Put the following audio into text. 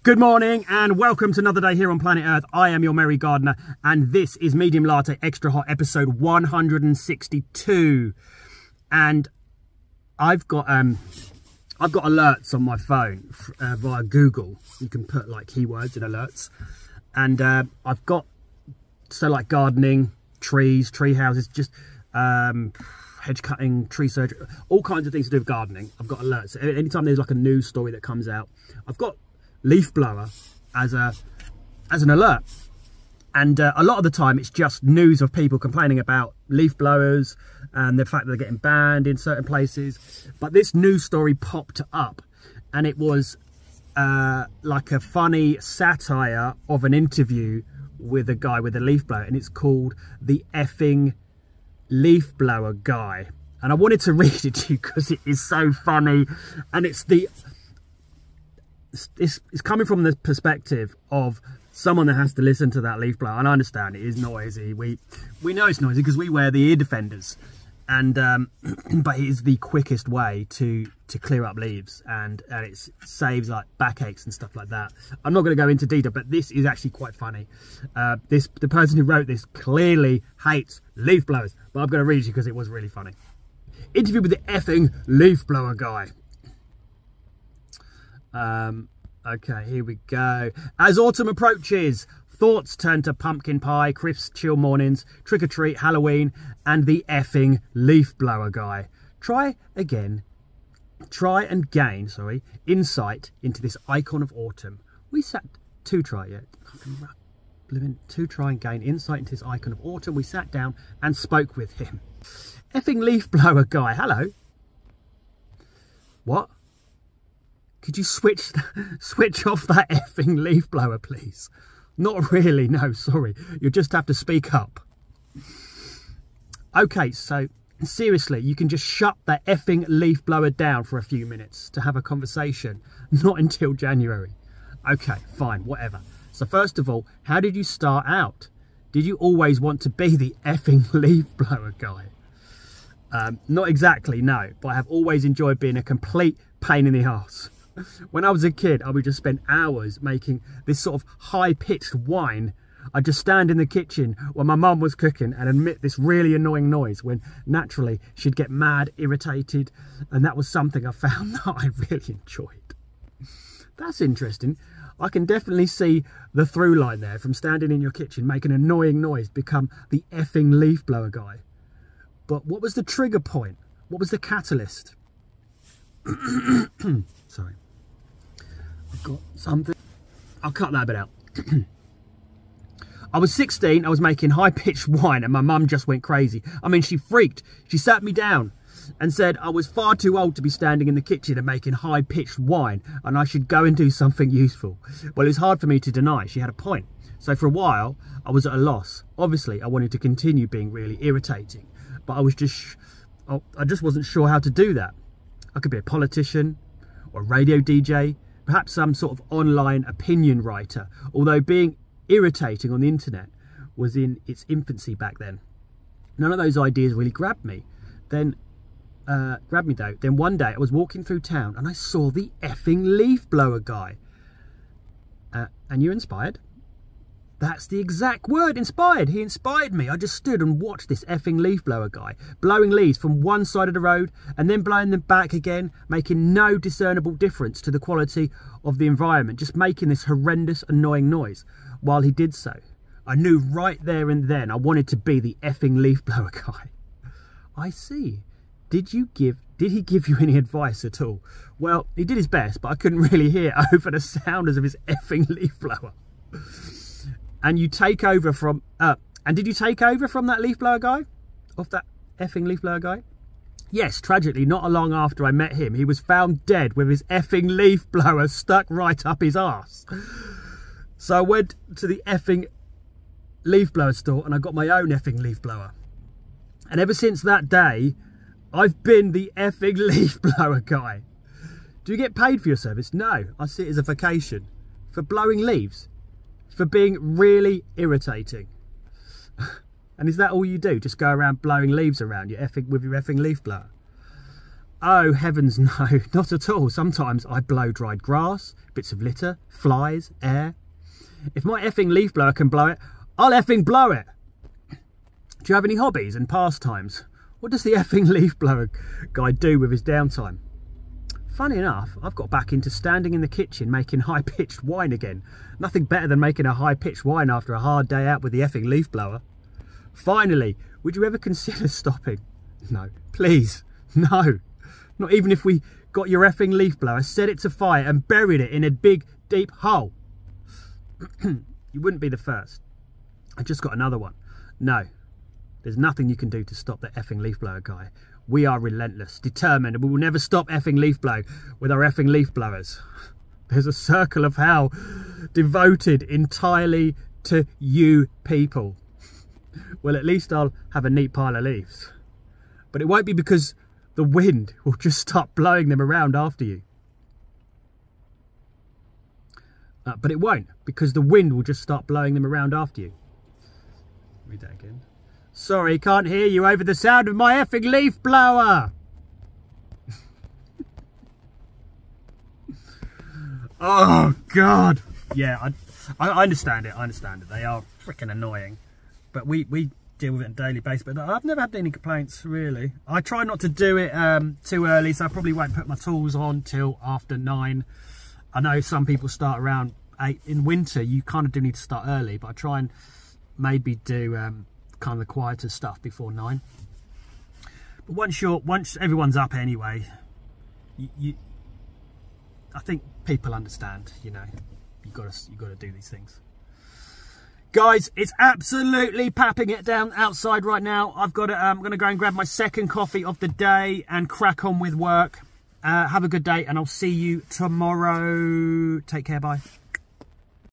Good morning and welcome to another day here on planet Earth. I am your merry gardener and this is Medium Latte Extra Hot episode 162. And I've got alerts on my phone via Google. You can put like keywords in alerts, and I've got like gardening, trees, tree houses, just hedge cutting, tree surgery, all kinds of things to do with gardening. I've got alerts anytime there's like a news story that comes out. I've got leaf blower as an alert, and a lot of the time it's just news of people complaining about leaf blowers and the fact that they're getting banned in certain places. But this news story popped up and it was like a funny satire of an interview with a guy with a leaf blower, and it's called The Effing Leaf Blower Guy. And I wanted to read it to you because it is so funny, and it's coming from the perspective of someone that has to listen to that leaf blower. And I understand it is noisy. We know it's noisy because we wear the ear defenders, and but it is the quickest way to clear up leaves, and it saves like backaches and stuff like that. I'm not going to go into detail, but this is actually quite funny. The person who wrote this clearly hates leaf blowers, but I'm going to read it because it was really funny. Interview with the effing leaf blower guy. Okay, here we go. As autumn approaches, thoughts turn to pumpkin pie, crisp, chill mornings, trick-or-treat, Halloween, and the effing leaf blower guy. Try and gain insight into this icon of autumn. We sat to try and gain insight into this icon of autumn. We sat down and spoke with him. Effing leaf blower guy, hello. What? Could you switch off that effing leaf blower, please? Not really, no, sorry. You'll just have to speak up. Okay, so seriously, you can just shut that effing leaf blower down for a few minutes to have a conversation. Not until January. Okay, fine, whatever. So first of all, how did you start out? Did you always want to be the effing leaf blower guy? Not exactly, no, but I have always enjoyed being a complete pain in the arse. When I was a kid, I would just spend hours making this sort of high-pitched whine. I'd just stand in the kitchen while my mum was cooking and emit this really annoying noise when naturally she'd get mad, irritated, and that was something I found that I really enjoyed. That's interesting. I can definitely see the through line there from standing in your kitchen making an annoying noise become the effing leaf blower guy. But what was the trigger point? What was the catalyst? Sorry. I've got something. I'll cut that bit out. I was 16, I was making high-pitched whine and my mum just went crazy. I mean, she freaked. She sat me down and said I was far too old to be standing in the kitchen and making high-pitched whine, and I should go and do something useful. Well, it was hard for me to deny. She had a point. So for a while, I was at a loss. Obviously, I wanted to continue being really irritating, but I just wasn't sure how to do that. I could be a politician or a radio DJ, perhaps some sort of online opinion writer, although being irritating on the internet was in its infancy back then. None of those ideas really grabbed me. Then one day I was walking through town and I saw the effing leaf blower guy. And you're inspired? That's the exact word, inspired. He inspired me. I just stood and watched this effing leaf blower guy blowing leaves from one side of the road and then blowing them back again, making no discernible difference to the quality of the environment, just making this horrendous, annoying noise while he did so. I knew right there and then I wanted to be the effing leaf blower guy. I see. Did he give you any advice at all? Well, he did his best, but I couldn't really hear over the sound of his effing leaf blower. And you take over from, and did you take over from that leaf blower guy? Off that effing leaf blower guy? Yes, tragically, not long after I met him, he was found dead with his effing leaf blower stuck right up his arse. So I went to the effing leaf blower store and I got my own effing leaf blower. And ever since that day, I've been the effing leaf blower guy. Do you get paid for your service? No, I see it as a vocation. For blowing leaves. For being really irritating. And is that all you do? Just go around blowing leaves around with your effing leaf blower? Oh, heavens no, not at all. Sometimes I blow dried grass, bits of litter, flies, air. If my effing leaf blower can blow it, I'll effing blow it. Do you have any hobbies and pastimes? What does the effing leaf blower guy do with his downtime? Funny enough, I've got back into standing in the kitchen making high-pitched wine again. Nothing better than making a high-pitched wine after a hard day out with the effing leaf blower. Finally, would you ever consider stopping? No, please, no. Not even if we got your effing leaf blower, set it to fire and buried it in a big, deep hole. You wouldn't be the first. I just got another one. No, there's nothing you can do to stop the effing leaf blower guy. We are relentless, determined, and we will never stop effing leaf blow with our effing leaf blowers. There's a circle of hell devoted entirely to you people. Well, at least I'll have a neat pile of leaves. But it won't be because the wind will just start blowing them around after you. But it won't, because the wind will just start blowing them around after you. Read that again. Sorry, can't hear you over the sound of my effing leaf blower. Oh, God. Yeah, I understand it. I understand it. They are freaking annoying. But we deal with it on a daily basis. But I've never had any complaints, really. I try not to do it too early, so I probably won't put my tools on till after 9. I know some people start around 8. In winter, you kind of do need to start early, but I try and maybe do kind of the quieter stuff before 9. But once everyone's up anyway, I think people understand. You know, you got to do these things. Guys, it's absolutely papping it down outside right now. I've got to, I'm going to go and grab my second coffee of the day and crack on with work. Have a good day, and I'll see you tomorrow. Take care, bye.